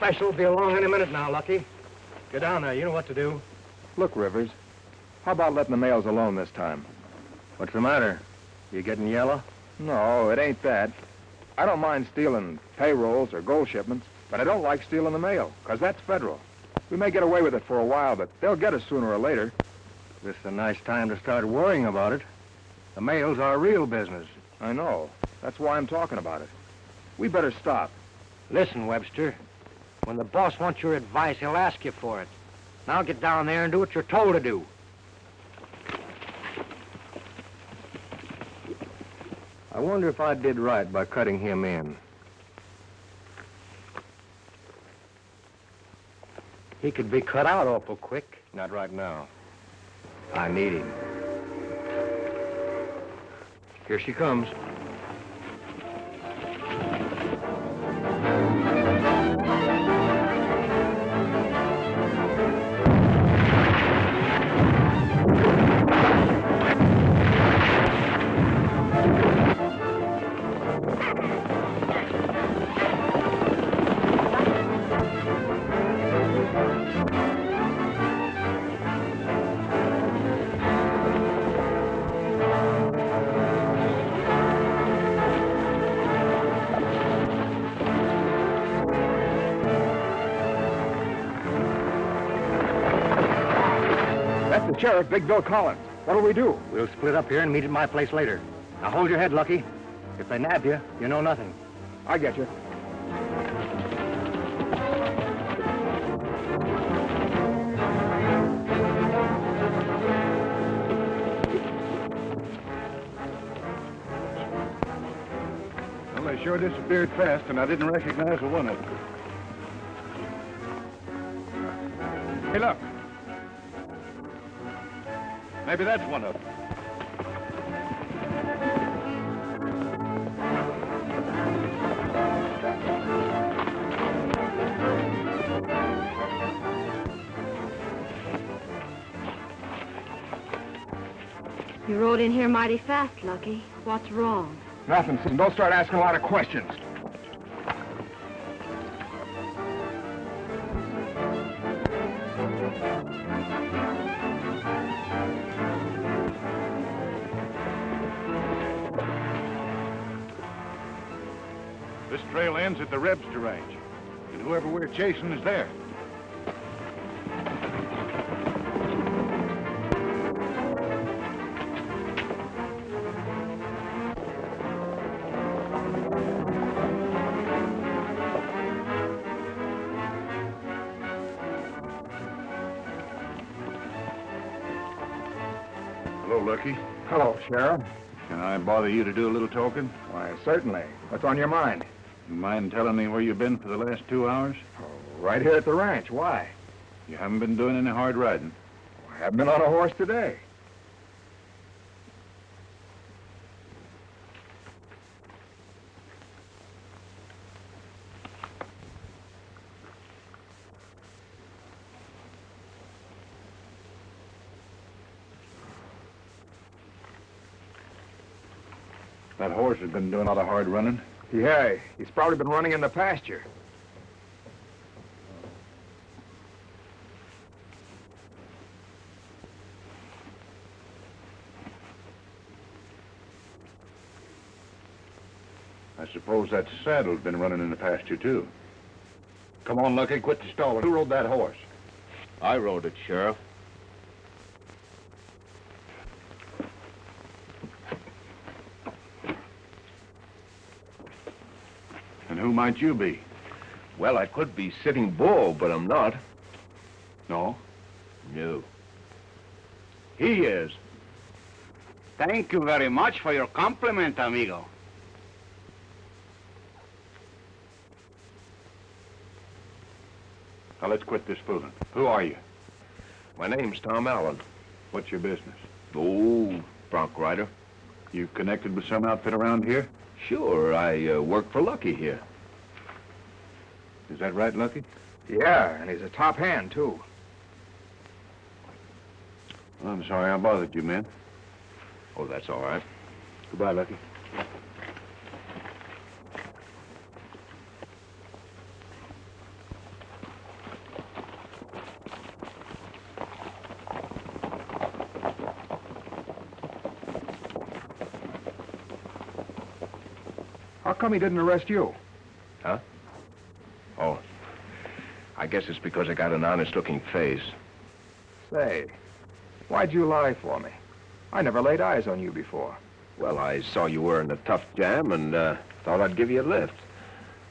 special will be along any minute now, Lucky. Get down there. You know what to do. Look, Rivers, how about letting the mails alone this time? What's the matter? You getting yellow? No, it ain't that. I don't mind stealing payrolls or gold shipments, but I don't like stealing the mail, because that's federal. We may get away with it for a while, but they'll get us sooner or later. This is a nice time to start worrying about it. The mail's our real business. I know. That's why I'm talking about it. We better stop. Listen, Webster. When the boss wants your advice, he'll ask you for it. Now get down there and do what you're told to do. I wonder if I did right by cutting him in. He could be cut out awful quick. Not right now. I need him. Here she comes. Sheriff, Big Bill Collins. What'll we do? We'll split up here and meet at my place later. Now hold your head, Lucky. If they nab you, you know nothing. I get you. Well, they sure disappeared fast, and I didn't recognize the one of them. Hey, look. Maybe that's one of them. You rode in here mighty fast, Lucky. What's wrong? Nothing, Susan. Don't start asking a lot of questions. This trail ends at the Webster range, and whoever we're chasing is there. Hello, Lucky. Hello, Sheriff. Can I bother you to do a little talking? Why, certainly. What's on your mind? You mind telling me where you've been for the last 2 hours? Oh, right here at the ranch. Why? You haven't been doing any hard riding. I haven't been on a horse today. That horse has been doing a lot of hard running. Yeah, he's probably been running in the pasture. I suppose that saddle's been running in the pasture, too. Come on, Lucky, quit the stalling. Who rode that horse? I rode it, Sheriff. And who might you be? Well, I could be Sitting Bull, but I'm not. No? No. He is. Thank you very much for your compliment, amigo. Now, let's quit this fooling. Who are you? My name's Tom Allen. What's your business? Oh, bronc rider. You connected with some outfit around here? Sure, I work for Lucky here. Is that right, Lucky? Yeah, and he's a top hand, too. Well, I'm sorry I bothered you, man. Oh, that's all right. Goodbye, Lucky. How come he didn't arrest you? Huh? Oh, I guess it's because I got an honest-looking face. Say, why'd you lie for me? I never laid eyes on you before. Well, I saw you were in a tough jam and thought I'd give you a lift.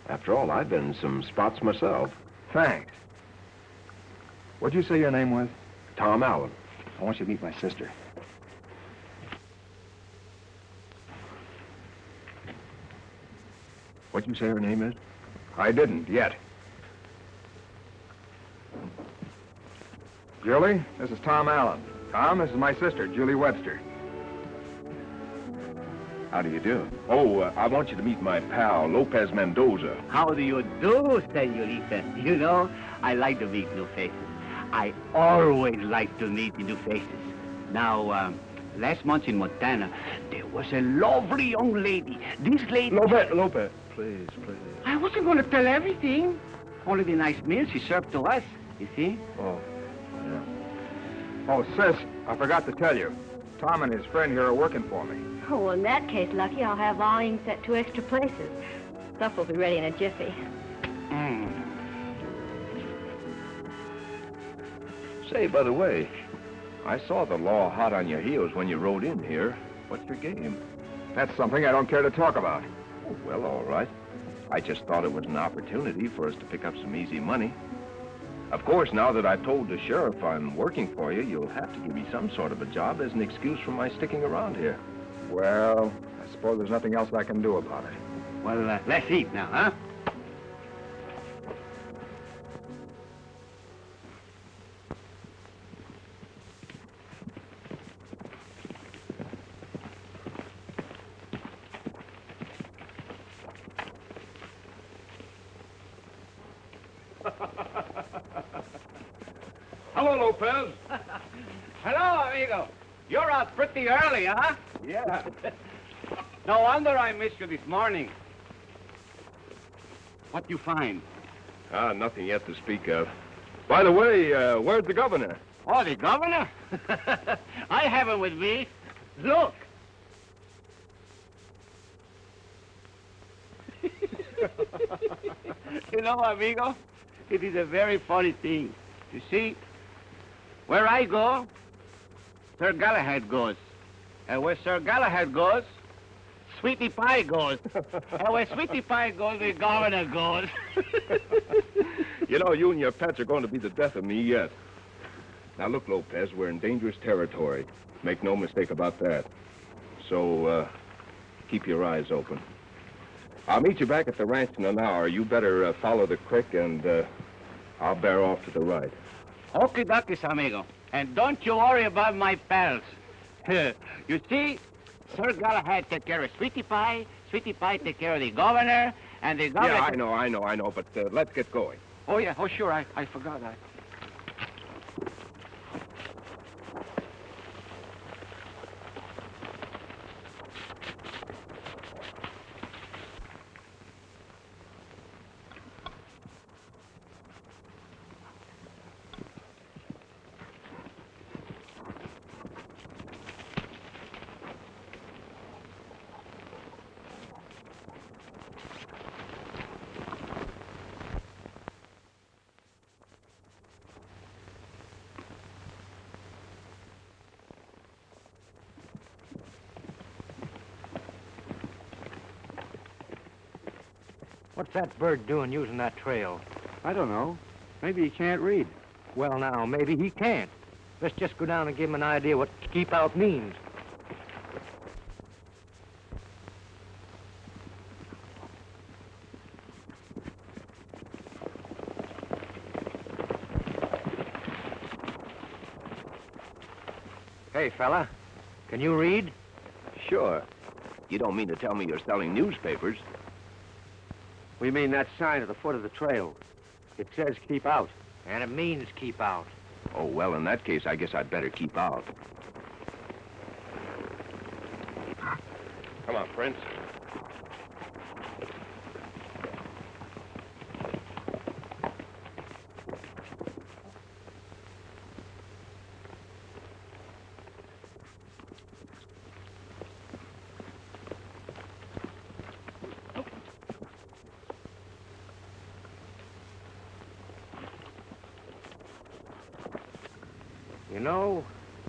After all, I've been in some spots myself. Thanks. What'd you say your name was? Tom Allen. I want you to meet my sister. What'd you say her name is? I didn't, yet. Julie, this is Tom Allen. Tom, this is my sister, Julie Webster. How do you do? Oh, I want you to meet my pal, Lopez Mendoza. How do you do, senorita? You know, I like to meet new faces. I always like to meet new faces. Now, last month in Montana, there was a lovely young lady. This lady... Lopez, please. I wasn't going to tell everything. Only the nice meal she served to us, you see? Oh, yeah. Oh, sis, I forgot to tell you. Tom and his friend here are working for me. Oh, well, in that case, Lucky, I'll have volumes at 2 extra places. Stuff will be ready in a jiffy. Say, by the way, I saw the law hot on your heels when you rode in here. What's your game? That's something I don't care to talk about. Oh, well, all right. I just thought it was an opportunity for us to pick up some easy money. Of course, now that I've told the sheriff I'm working for you, you'll have to give me some sort of a job as an excuse for my sticking around here. Well, I suppose there's nothing else I can do about it. Well, let's eat now, huh? Hello, Lopez. Hello, amigo. You're out pretty early, huh? Yeah. No wonder I missed you this morning. What you find? Nothing yet to speak of. By the way, where's the governor? Oh, the governor? I have him with me. Look. You know, amigo, it is a very funny thing. You see, where I go, Sir Galahad goes. And where Sir Galahad goes, Sweetie Pie goes. And where Sweetie Pie goes, the governor goes. You know, you and your pets are going to be the death of me yet. Now, look, Lopez, we're in dangerous territory. Make no mistake about that. So, keep your eyes open. I'll meet you back at the ranch in an hour. You better follow the creek, and I'll bear off to the right. Okie dokies, amigo. And don't you worry about my pals. You see, Sir Galahad take care of Sweetie Pie take care of the governor, and the governor... Yeah, I know, but let's get going. Oh, yeah, oh, sure, I forgot that. What's that bird doing using that trail? I don't know. Maybe he can't read. Well, now, maybe he can't. Let's just go down and give him an idea what keep out means. Hey, fella, can you read? Sure. You don't mean to tell me you're selling newspapers? We mean that sign at the foot of the trail. It says keep out. And it means keep out. Oh, well, in that case, I guess I'd better keep out. Come on, Prince. You know,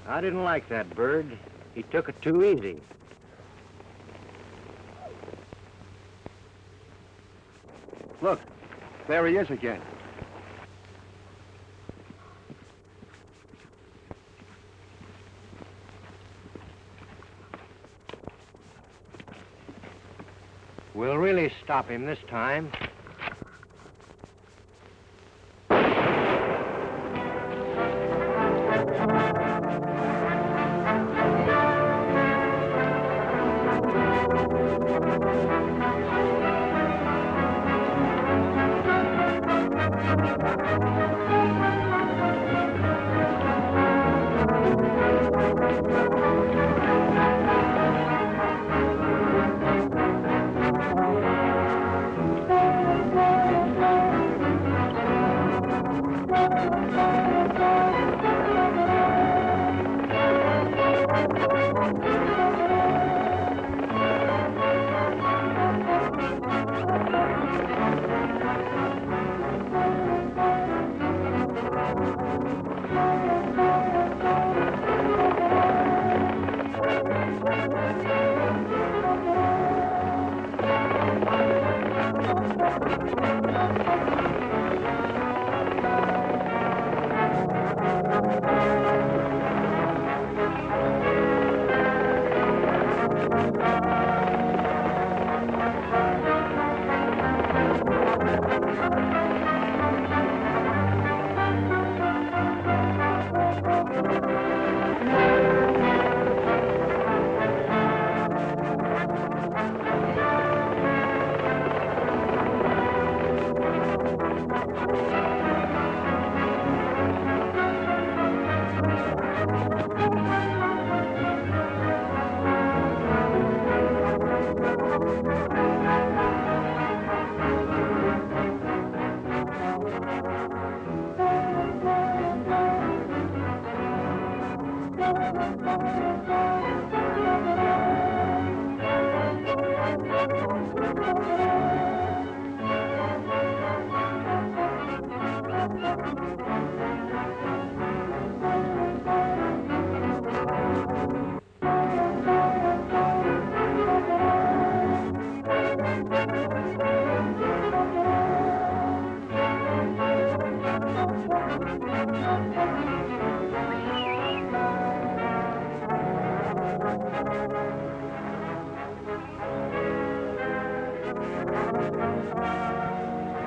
I didn't like that bird. He took it too easy. Look, there he is again. We'll really stop him this time.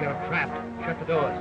You're trapped. Shut the doors.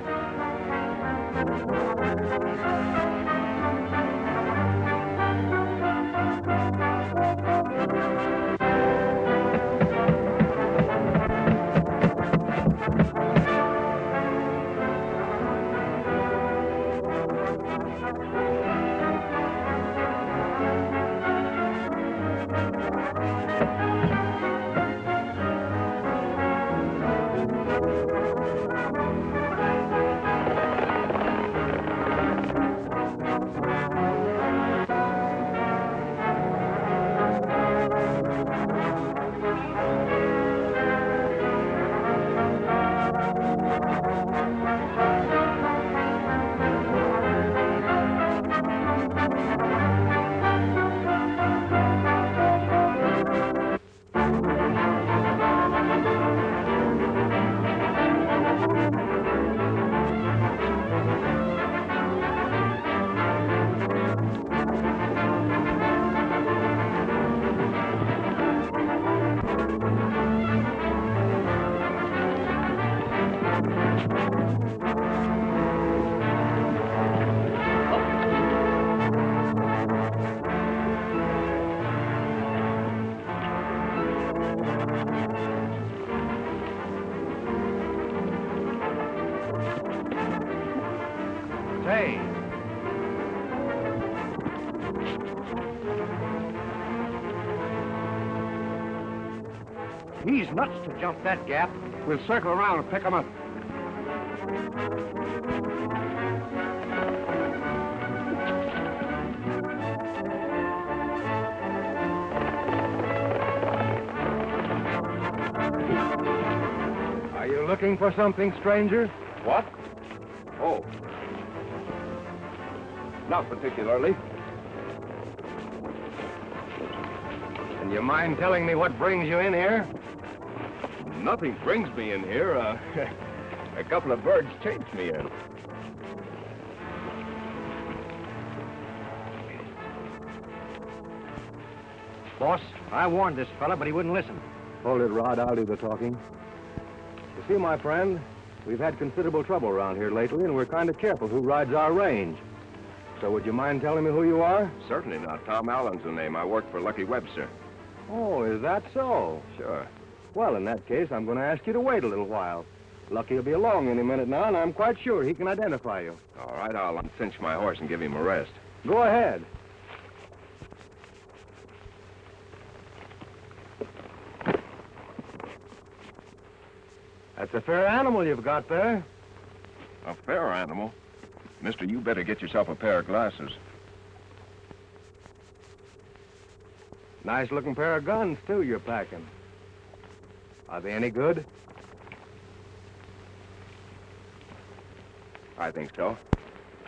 Say. He's nuts to jump that gap. We'll circle around and pick him up. Are you looking for something, stranger? What? Oh. Not particularly. And you mind telling me what brings you in here? Nothing brings me in here. A couple of birds chased me in. Boss, I warned this fella, but he wouldn't listen. Hold it, Rod. I'll do the talking. You see, my friend, we've had considerable trouble around here lately, and we're kind of careful who rides our range. So would you mind telling me who you are? Certainly not. Tom Allen's the name. I work for Lucky Webster. Oh, is that so? Sure. Well, in that case, I'm going to ask you to wait a little while. Lucky will be along any minute now, and I'm quite sure he can identify you. All right, I'll uncinch my horse and give him a rest. Go ahead. That's a fair animal you've got there. A fair animal? Mister, you better get yourself a pair of glasses. Nice-looking pair of guns, too, you're packing. Are they any good? I think so.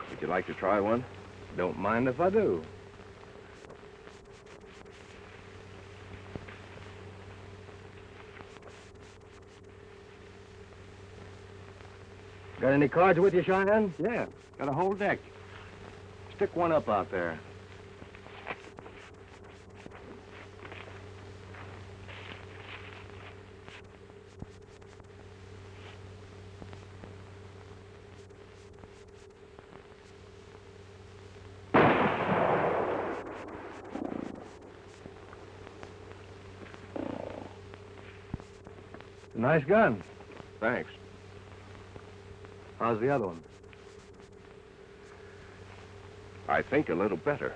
Would you like to try one? Don't mind if I do. Got any cards with you, Cheyenne? Yeah, got a whole deck. Stick one up out there. Nice gun. Thanks. How's the other one? I think a little better.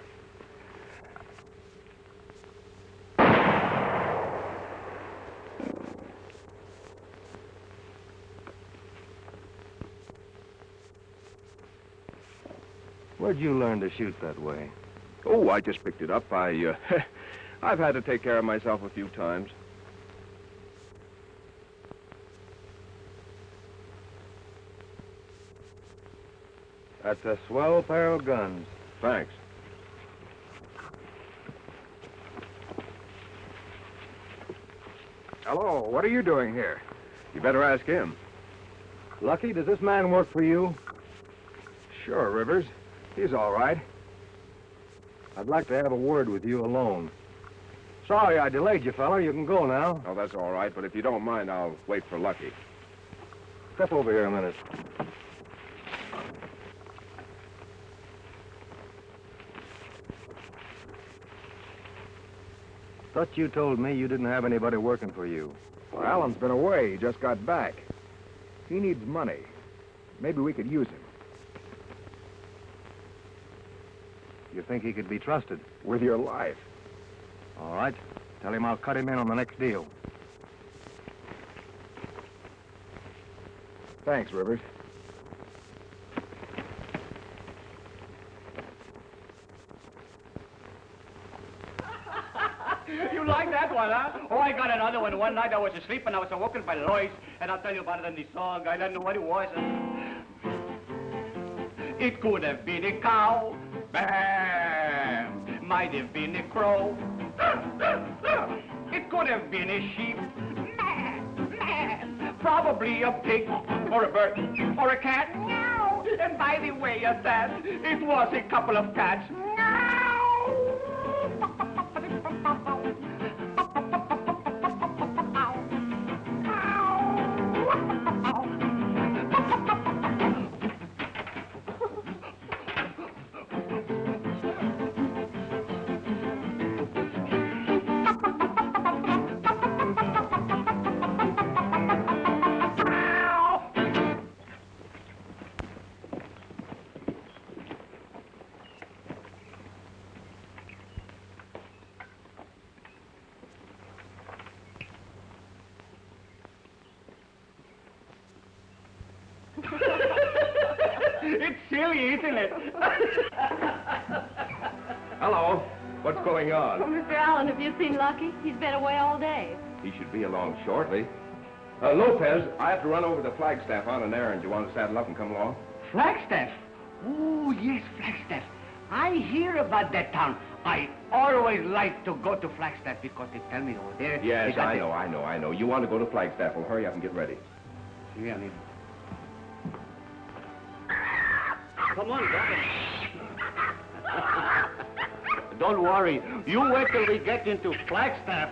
Where'd you learn to shoot that way? Oh, I just picked it up. I've had to take care of myself a few times. That's a swell pair of guns. Thanks. Hello, what are you doing here? You better ask him. Lucky, does this man work for you? Sure, Rivers. He's all right. I'd like to have a word with you alone. Sorry I delayed you, fella. You can go now. Oh, that's all right, but if you don't mind, I'll wait for Lucky. Step over here a minute. Thought you told me you didn't have anybody working for you. Well, Alan's been away. He just got back. He needs money. Maybe we could use him. You think he could be trusted? With your life. All right. Tell him I'll cut him in on the next deal. Thanks, Rivers. You like that one, huh? Oh, I got another one. One night I was asleep and I was awoken by LeRoy, and I'll tell you about it in the song. I don't know what it was. It could have been a cow. Bam! Might have been a crow. It could have been a sheep. Probably a pig, or a bird, or a cat. And by the way of that, it was a couple of cats. It's silly, isn't it? Hello. What's going Oh, on? Mr. Allen, have you seen Lucky? He's been away all day. He should be along shortly. Lopez, I have to run over to Flagstaff on an errand. You want to saddle up and come along? Flagstaff? Oh, yes, Flagstaff. I hear about that town. I always like to go to Flagstaff because they tell me over there... Yes, I know. You want to go to Flagstaff. Well, hurry up and get ready. Yeah, I mean... Come on, Governor. Don't worry. You wait till we get into Flagstaff.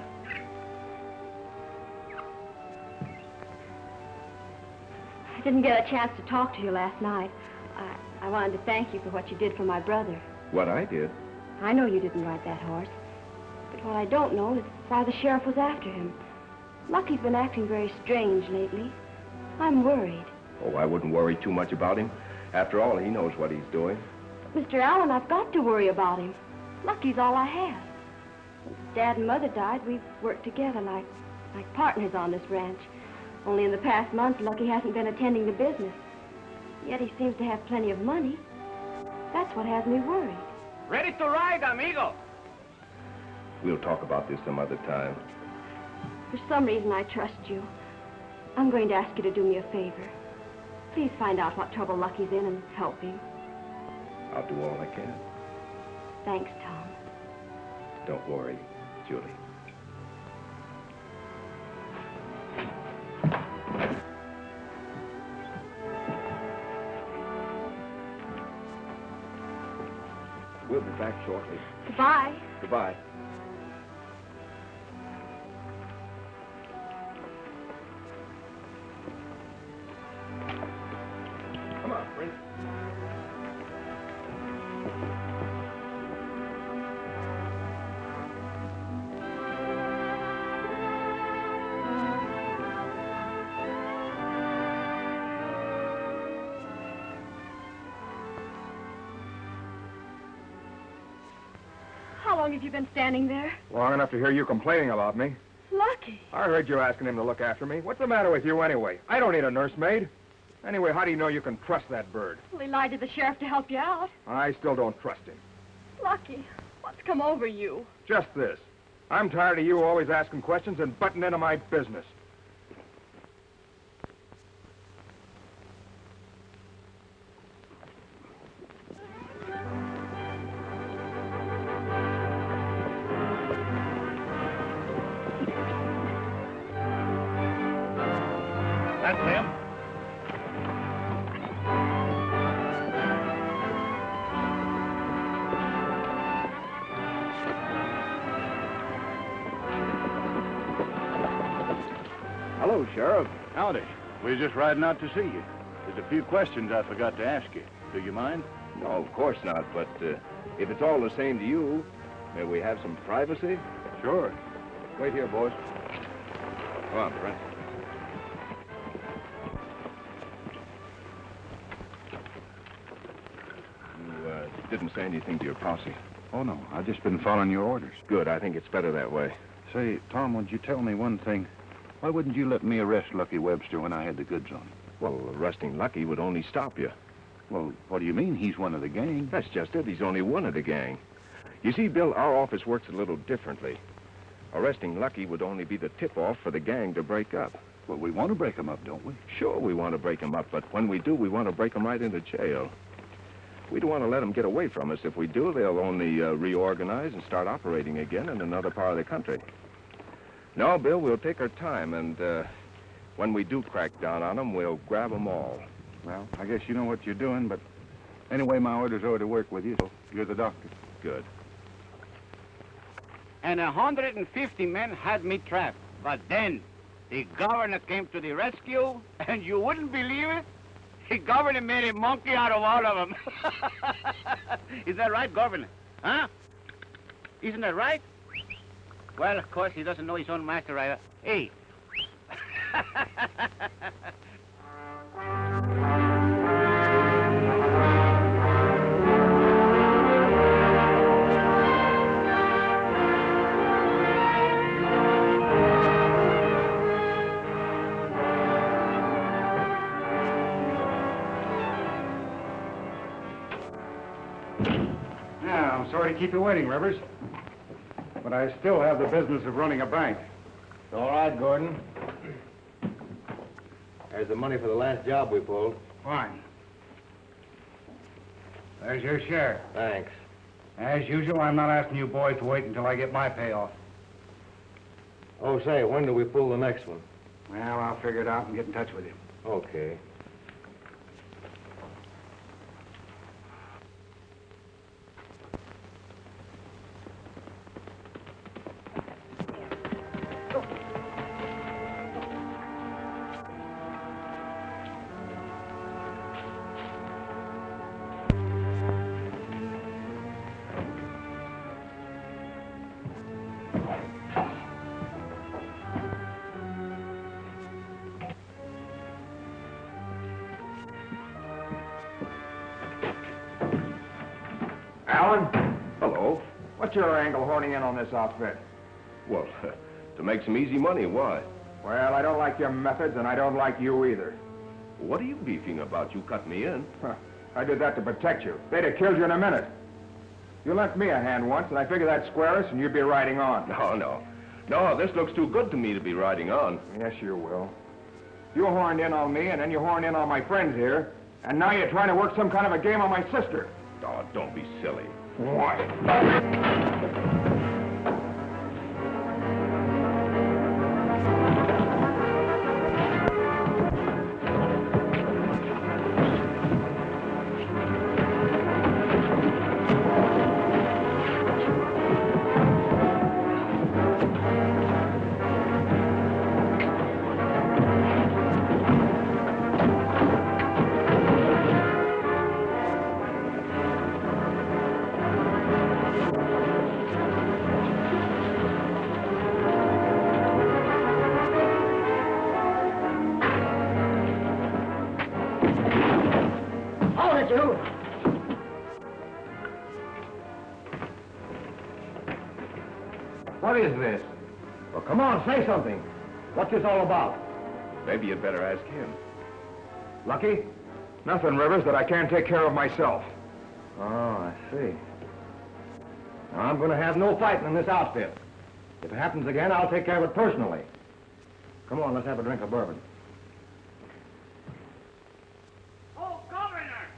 I didn't get a chance to talk to you last night. I wanted to thank you for what you did for my brother. What I did? I know you didn't ride that horse. But what I don't know is why the sheriff was after him. Lucky's been acting very strange lately. I'm worried. Oh, I wouldn't worry too much about him. After all, he knows what he's doing. Mr. Allen, I've got to worry about him. Lucky's all I have. Since Dad and Mother died, we've worked together like partners on this ranch. Only in the past month, Lucky hasn't been attending to business. Yet he seems to have plenty of money. That's what has me worried. Ready to ride, amigo. We'll talk about this some other time. For some reason, I trust you. I'm going to ask you to do me a favor. Please find out what trouble Lucky's in and help him. I'll do all I can. Thanks, Tom. Don't worry, Julie. We'll be back shortly. Goodbye. Goodbye. Come on, Trent. How long have you been standing there? Long enough to hear you complaining about me. Lucky. I heard you asking him to look after me. What's the matter with you anyway? I don't need a nursemaid. Anyway, how do you know you can trust that bird? Well, he lied to the sheriff to help you out. I still don't trust him. Lucky, what's come over you? Just this. I'm tired of you always asking questions and butting into my business. That's him. Hello, Sheriff. Howdy. We were just riding out to see you. There's a few questions I forgot to ask you. Do you mind? No, of course not, but if it's all the same to you, may we have some privacy? Sure. Wait here, boys. Come on, Trent. You didn't say anything to your posse. Oh, no. I've just been following your orders. Good. I think it's better that way. Say, Tom, would you tell me one thing? Why wouldn't you let me arrest Lucky Webster when I had the goods on him? Well, arresting Lucky would only stop you. Well, what do you mean? He's one of the gang. That's just it. He's only one of the gang. You see, Bill, our office works a little differently. Arresting Lucky would only be the tip-off for the gang to break up. Well, we want to break him up, don't we? Sure, we want to break him up, but when we do, we want to break him right into jail. We don't want to let them get away from us. If we do, they'll only reorganize and start operating again in another part of the country. No, Bill, we'll take our time, and when we do crack down on them, we'll grab them all. Well, I guess you know what you're doing, but anyway, my orders are to work with you, so you're the doctor. Good. And 150 men had me trapped. But then the governor came to the rescue, and you wouldn't believe it. The governor made a monkey out of all of them. Is that right, governor? Huh? Isn't that right? Well, of course, he doesn't know his own master either. Hey. I'm sorry to keep you waiting, Rivers. But I still have the business of running a bank. It's all right, Gordon. There's the money for the last job we pulled. Fine. There's your share. Thanks. As usual, I'm not asking you boys to wait until I get my payoff. Oh, say, when do we pull the next one? Well, I'll figure it out and get in touch with you. Okay. Alan? Hello. What's your angle honing in on this outfit? Well, to make some easy money, why? Well, I don't like your methods, and I don't like you either. What are you beefing about? You cut me in. Huh. I did that to protect you. They'd have killed you in a minute. You lent me a hand once, and I figured that'd square us, and you'd be riding on. No, this looks too good to me to be riding on. Yes, you will. You horned in on me, and then you horned in on my friends here, and now you're trying to work some kind of a game on my sister. Oh, don't be silly. What? What is this? Well, come on, say something. What's this all about? Maybe you'd better ask him. Lucky? Nothing, Rivers, that I can't take care of myself. Oh, I see. Now, I'm going to have no fighting in this outfit. If it happens again, I'll take care of it personally. Come on, let's have a drink of bourbon. Oh, Governor!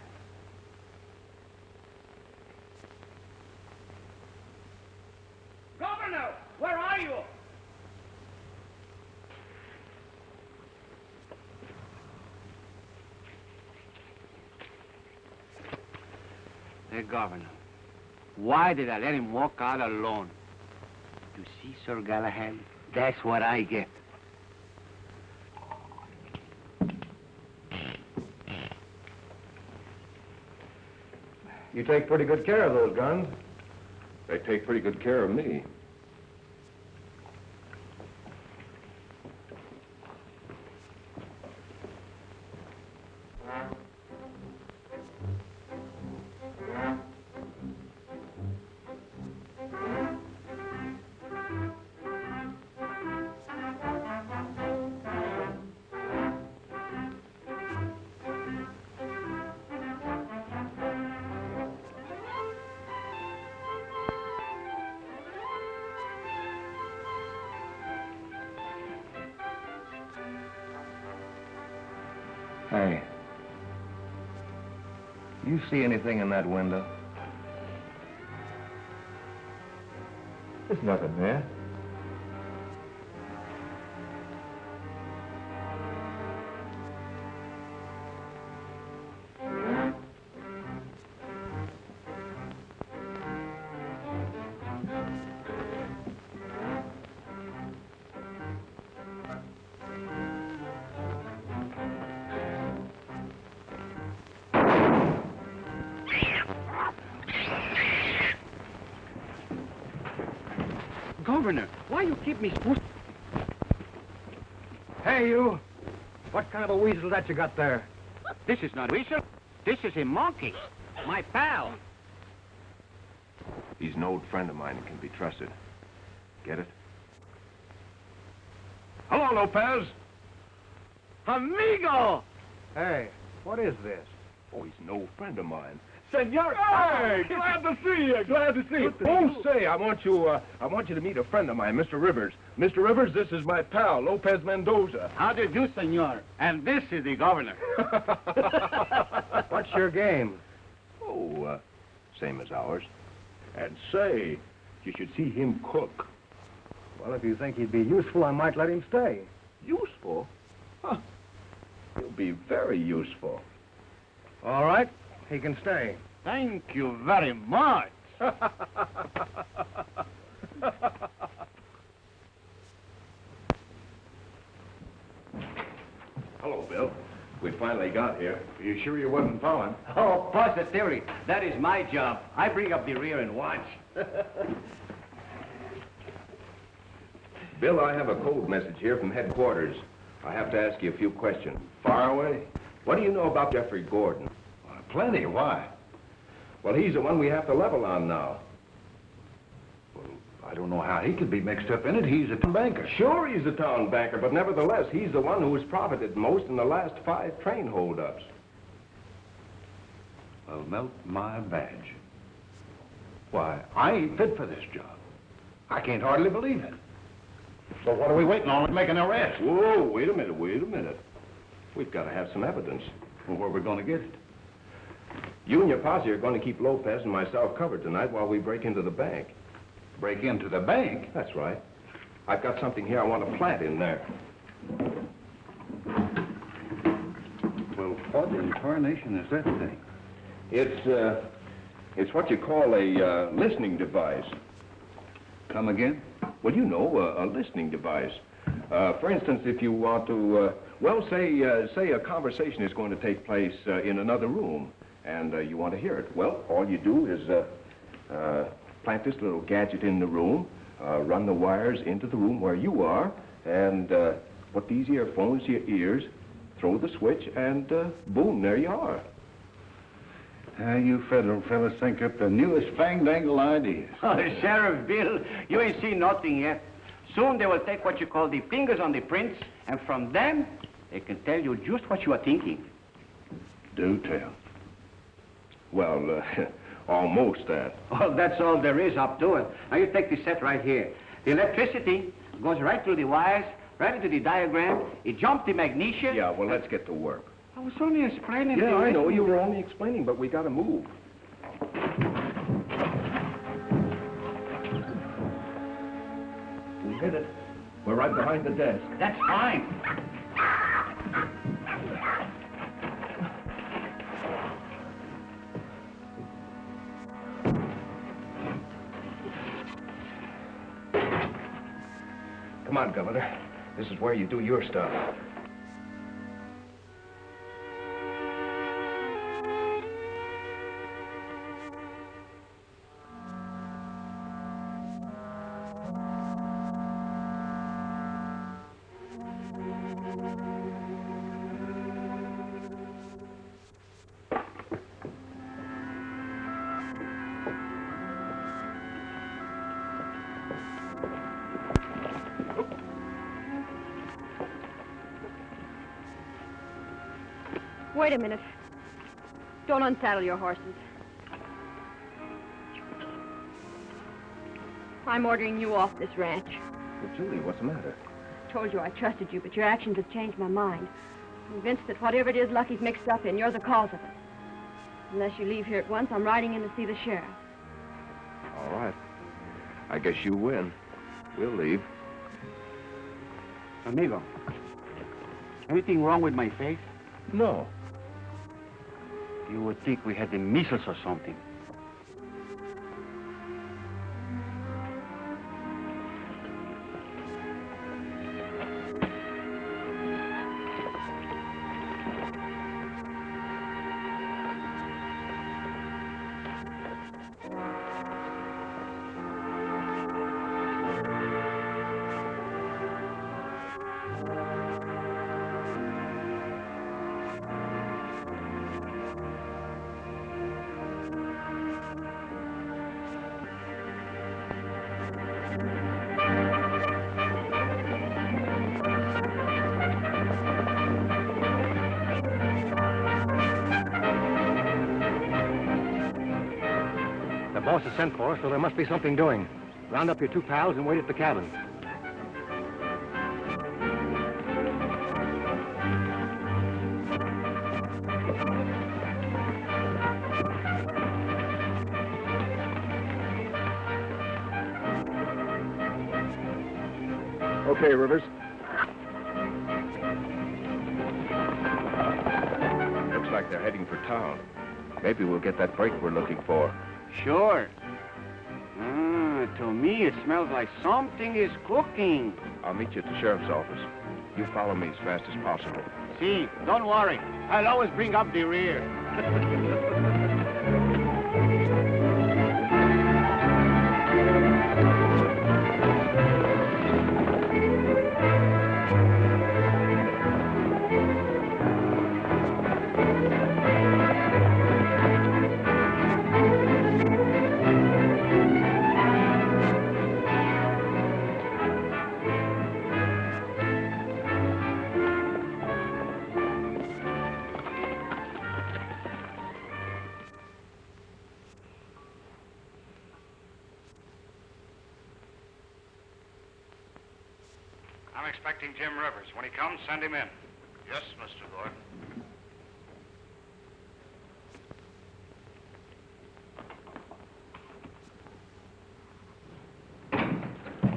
Governor, where are you? Hey, Governor, why did I let him walk out alone? You see, Sir Galahad, that's what I get. You take pretty good care of those guns. They take pretty good care of me. Hey, you see anything in that window? There's nothing there. Governor, why you keep me supposed? Hey, you! What kind of a weasel that you got there? This is not a weasel. This is a monkey. My pal. He's an old friend of mine and can be trusted. Get it? Hello, Lopez. Amigo! Hey, what is this? Oh, he's an old friend of mine. Senor! Hey, glad to see you. Glad to see you. Oh, say, I want you to meet a friend of mine, Mr. Rivers. Mr. Rivers, this is my pal, Lopez Mendoza. How do you do, senor? And this is the governor. What's your game? Oh, same as ours. And say, you should see him cook. Well, if you think he'd be useful, I might let him stay. Useful? Huh. He'll be very useful. All right, he can stay. Thank you very much. Hello, Bill. We finally got here. You sure you wasn't following? Oh, positively. That is my job. I bring up the rear and watch. Bill, I have a code message here from headquarters. I have to ask you a few questions. Far away. What do you know about Jeffrey Gordon? Plenty. Why? Well, he's the one we have to level on now. I don't know how he could be mixed up in it. He's a banker. Sure, he's a town banker, but nevertheless, he's the one who has profited most in the last 5 train holdups. Well, melt my badge. Why, I ain't fit for this job. I can't hardly believe it. So what are we waiting on? Let's make an arrest. Whoa, wait a minute. We've got to have some evidence. Well, where are we going to get it? You and your posse are going to keep Lopez and myself covered tonight while we break into the bank. Break into the bank? That's right. I've got something here I want to plant in there. Well, what in tarnation is that thing? It's what you call a listening device. Come again? Well, you know, a listening device. For instance, if you want to, say a conversation is going to take place in another room, and you want to hear it. Well, all you do is plant this little gadget in the room, run the wires into the room where you are, and put these earphones to your ears, throw the switch, and boom, there you are. You federal fellas think up the newest fang-dangle ideas. Oh, Sheriff Bill, you ain't seen nothing yet. Soon they will take what you call the fingers on the prints, and from them, they can tell you just what you are thinking. Do tell. Well, almost that. Oh, that's all there is up to it. Now, you take the set right here. The electricity goes right through the wires, right into the diagram. It jumps the magnesia. Yeah, well, let's get to work. I was only explaining. Yeah, I know. You were only explaining, but we got to move. We hit it. We're right behind the desk. That's fine. Come on, Governor. This is where you do your stuff. Wait a minute. Don't unsaddle your horses. I'm ordering you off this ranch. Well, Julie, what's the matter? I told you I trusted you, but your actions have changed my mind. I'm convinced that whatever it is Lucky's mixed up in, you're the cause of it. Unless you leave here at once, I'm riding in to see the sheriff. All right. I guess you win. We'll leave. Amigo, anything wrong with my face? No. You would think we had the measles or something. The boss has sent for us, so there must be something doing. Round up your 2 pals and wait at the cabin. Okay, Rivers. Looks like they're heading for town. Maybe we'll get that break we're looking for. Sure. To me, it smells like something is cooking. I'll meet you at the sheriff's office. You follow me as fast as possible. See, don't worry. I'll always bring up the rear. I'm expecting Jim Rivers. When he comes, send him in. Yes, Mr. Gordon.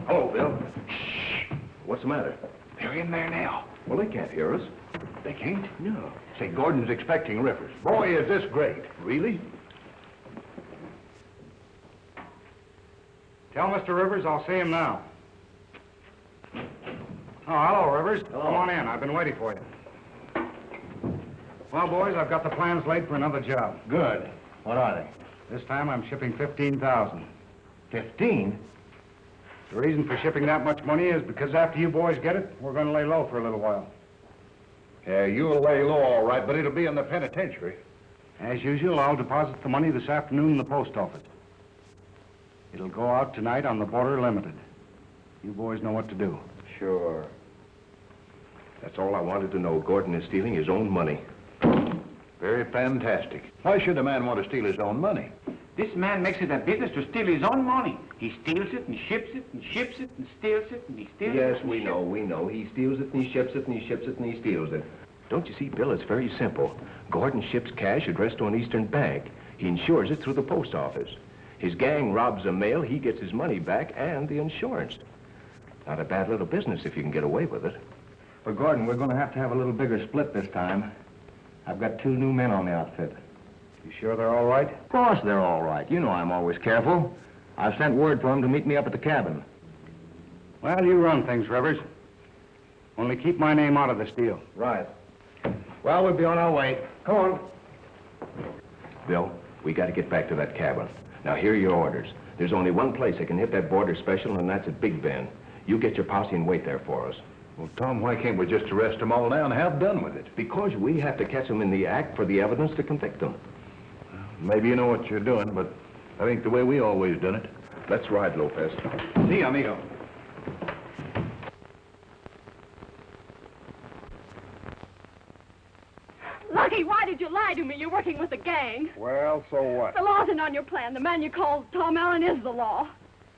Hello, Bill. Shh. What's the matter? They're in there now. Well, they can't hear us. They can't? No. Say, Gordon's expecting Rivers. Boy, is this great. Really? Tell Mr. Rivers I'll see him now. Oh, hello, Rivers. Hello. Come on in. I've been waiting for you. Well, boys, I've got the plans laid for another job. Good. What are they? This time I'm shipping 15,000. 15? The reason for shipping that much money is because after you boys get it, we're going to lay low for a little while. Yeah, you'll lay low all right, but it'll be in the penitentiary. As usual, I'll deposit the money this afternoon in the post office. It'll go out tonight on the Border Limited. You boys know what to do. Sure. That's all I wanted to know. Gordon is stealing his own money. Very fantastic. Why should a man want to steal his own money? This man makes it a business to steal his own money. He steals it and ships it and ships it and steals it and he steals it. Yes, and we know. He steals it and he ships it and he ships it and he steals it. Don't you see, Bill, it's very simple. Gordon ships cash addressed to an Eastern bank. He insures it through the post office. His gang robs a mail, he gets his money back and the insurance. Not a bad little business if you can get away with it. But, Gordon, we're going to have a little bigger split this time. I've got 2 new men on the outfit. You sure they're all right? Of course they're all right. You know I'm always careful. I've sent word for them to meet me up at the cabin. Well, you run things, Rivers. Only keep my name out of this deal. Right. Well, we'll be on our way. Come on. Bill, we got to get back to that cabin. Now, here are your orders. There's only one place that can hit that border special, and that's at Big Bend. You get your posse and wait there for us. Well, Tom, why can't we just arrest them all now and have done with it? Because we have to catch them in the act for the evidence to convict them. Maybe you know what you're doing, but I think the way we always done it. Let's ride, Lopez. See, amigo. Lucky, why did you lie to me? You're working with a gang. Well, so what? The law isn't on your plan. The man you called Tom Allen is the law.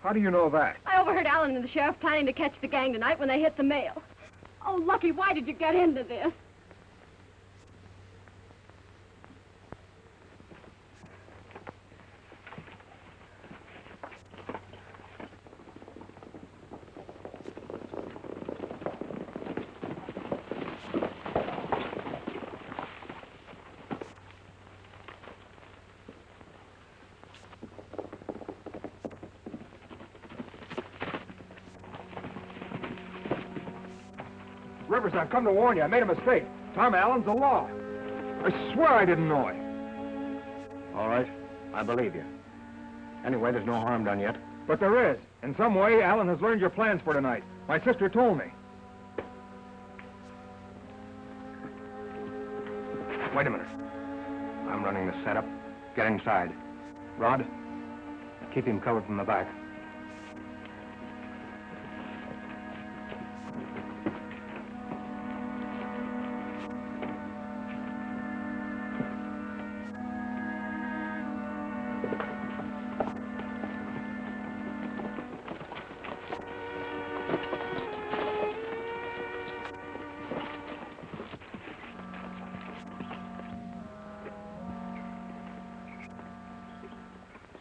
How do you know that? I overheard Allen and the sheriff planning to catch the gang tonight when they hit the mail. Oh, Lucky, why did you get into this? Rivers, I've come to warn you. I made a mistake. Tom Allen's the law. I swear I didn't know it. All right. I believe you. Anyway, there's no harm done yet. But there is. In some way, Allen has learned your plans for tonight. My sister told me. Wait a minute. I'm running the setup. Get inside. Rod, keep him covered from the back.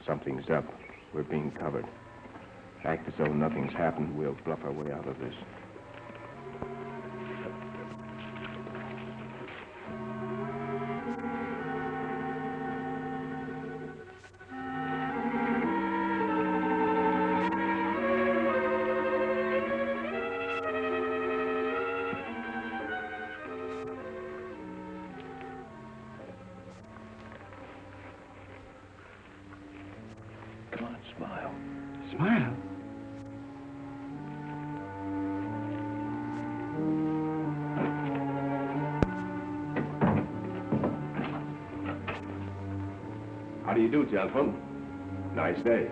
Something's up. We're being covered. Act as though nothing's happened. We'll bluff our way out of this. Come on, smile. Smile? How do you do, gentlemen? Nice day.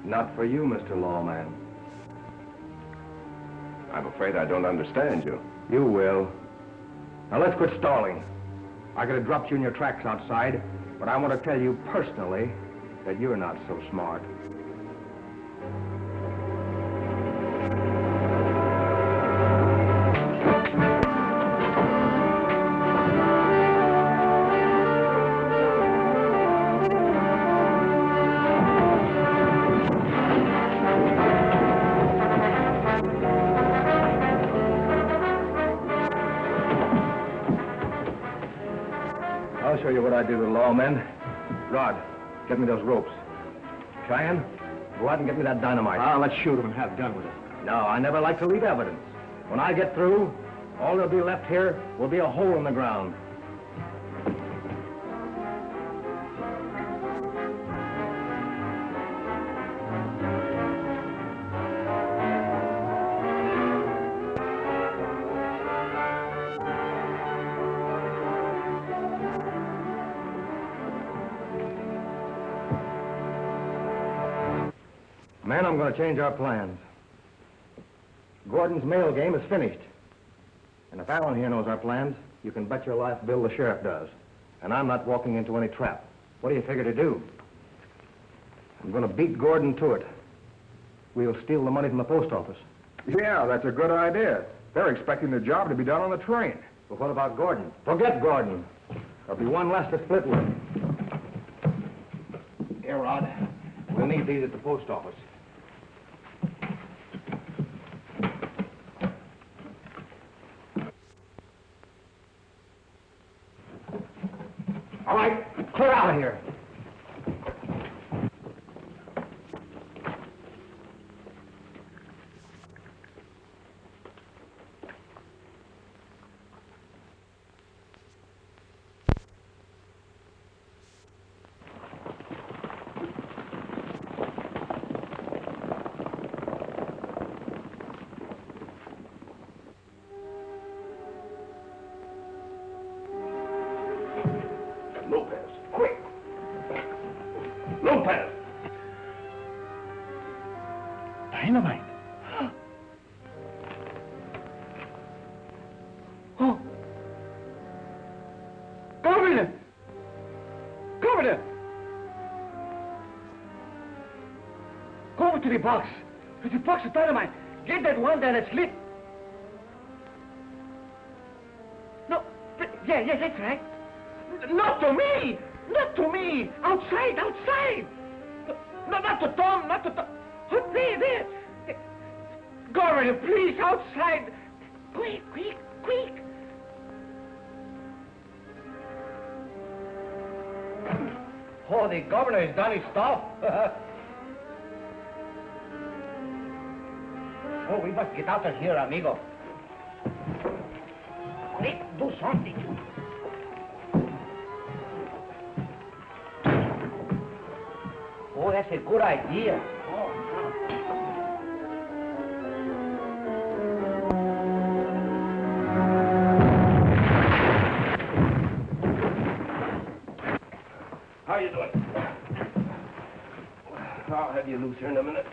Not for you, Mr. Lawman. I'm afraid I don't understand you. You will. Now let's quit stalling. I could have dropped you in your tracks outside, but I want to tell you personally that you're not so smart. I'll show you what I do with lawmen. Rod, get me those ropes. Cheyenne, go out and get me that dynamite. Let's shoot him and have done with it. No, I never like to leave evidence. When I get through, all there'll be left here will be a hole in the ground. Man, I'm going to change our plans. Gordon's mail game is finished. And if Allen here knows our plans, you can bet your life Bill the sheriff does. And I'm not walking into any trap. What do you figure to do? I'm going to beat Gordon to it. We'll steal the money from the post office. Yeah, that's a good idea. They're expecting the job to be done on the train. But what about Gordon? Forget Gordon. There'll be one less to split with. Here, Rod. We'll need these at the post office. All right, clear out of here. Lopez, quick! Lopez! Dynamite? Oh! Governor! Governor! Go over to the box. There's a box of dynamite. Get that one that is lit. No, yeah, that's right. Not to me! Not to me! Outside, outside! No, not to Tom, not to Tom. Oh, there. Governor, please, outside. Quick. Oh, the governor has done his stuff. Oh, we must get out of here, amigo. Quick, do something. Oh, that's a good idea. How you doing? I'll have you loose here in a minute.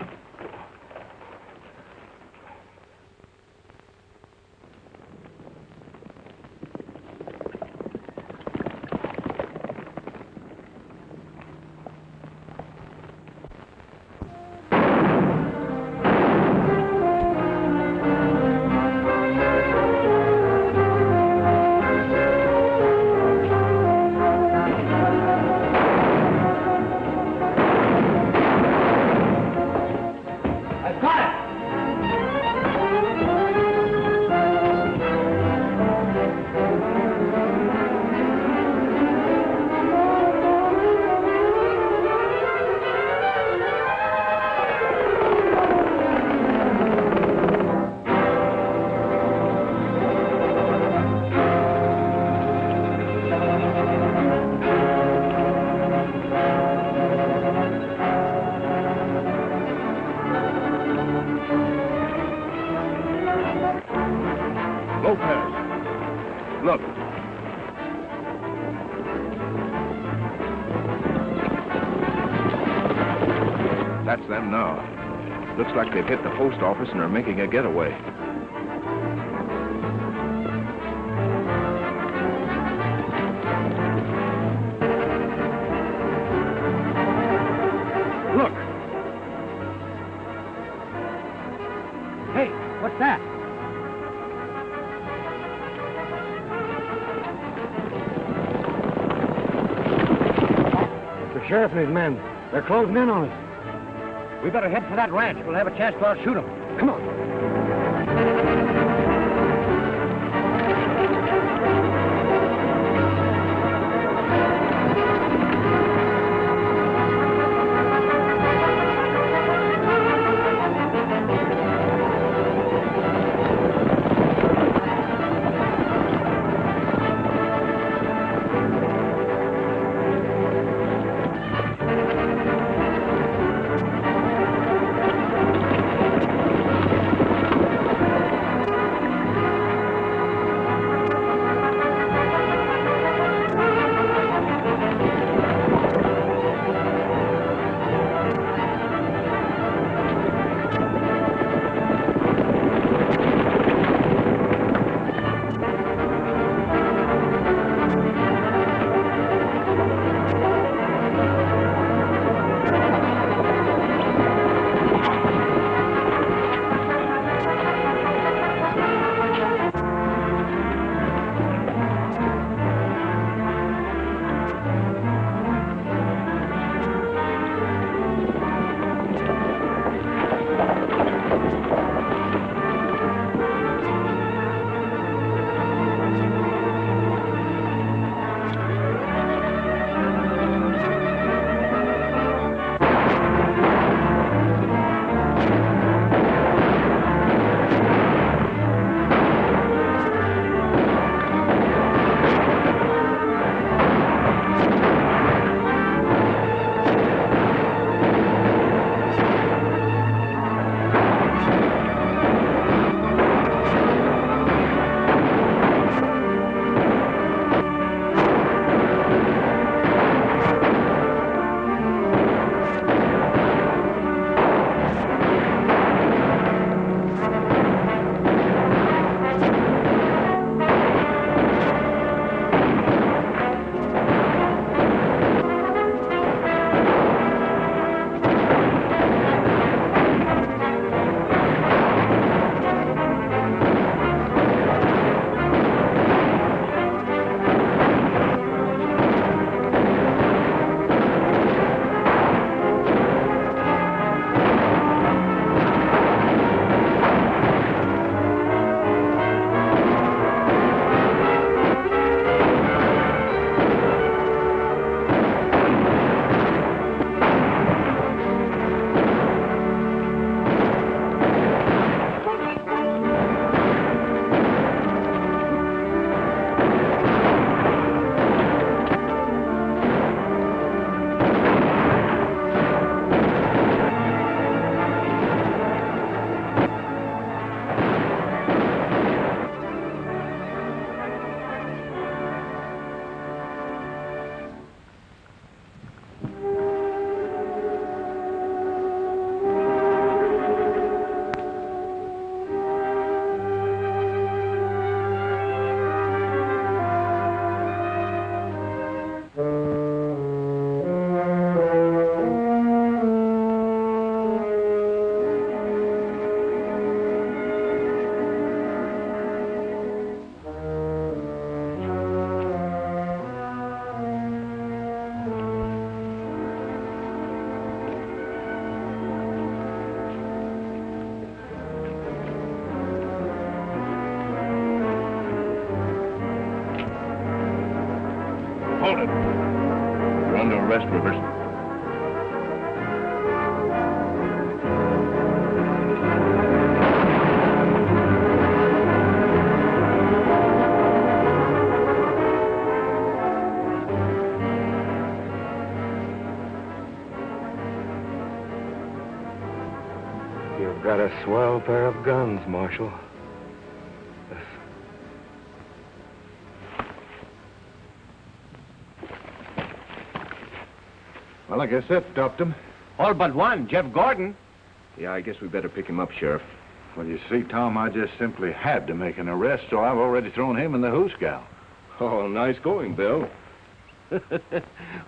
Lopez, look. That's them now. Looks like they've hit the post office and are making a getaway. Look. Hey, what's that? The sheriff and his men. They're closing in on us. We better head for that ranch. We'll have a chance to outshoot them. Come on. Hold it. You're under arrest, Rivers. You've got a swell pair of guns, Marshal. Well, I guess that stopped him. All but one, Jeff Gordon. Yeah, I guess we better pick him up, Sheriff. Well, you see, Tom, I just simply had to make an arrest, so I've already thrown him in the hoosgow. Oh, nice going, Bill.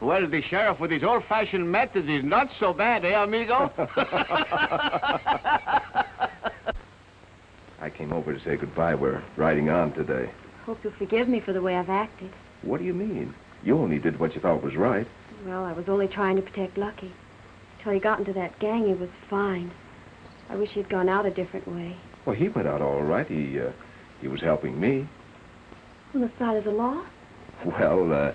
Well, the sheriff with his old-fashioned methods is not so bad, eh, amigo? I came over to say goodbye. We're riding on today. Hope you'll forgive me for the way I've acted. What do you mean? You only did what you thought was right. Well, I was only trying to protect Lucky. Till he got into that gang, he was fine. I wish he'd gone out a different way. Well, he went out all right. He was helping me. On the side of the law? Well,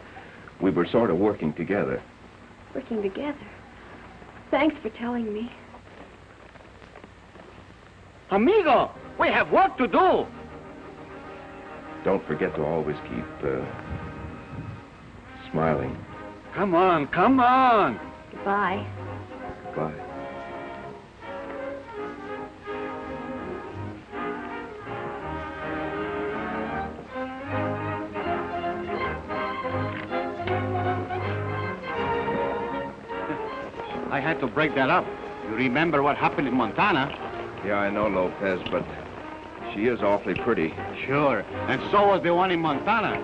we were sort of working together. Working together. Thanks for telling me. Amigo, we have work to do. Don't forget to always keep smiling. Come on, come on. Goodbye. Goodbye. I had to break that up. You remember what happened in Montana? Yeah, I know, Lopez, but she is awfully pretty. Sure, and so was the one in Montana.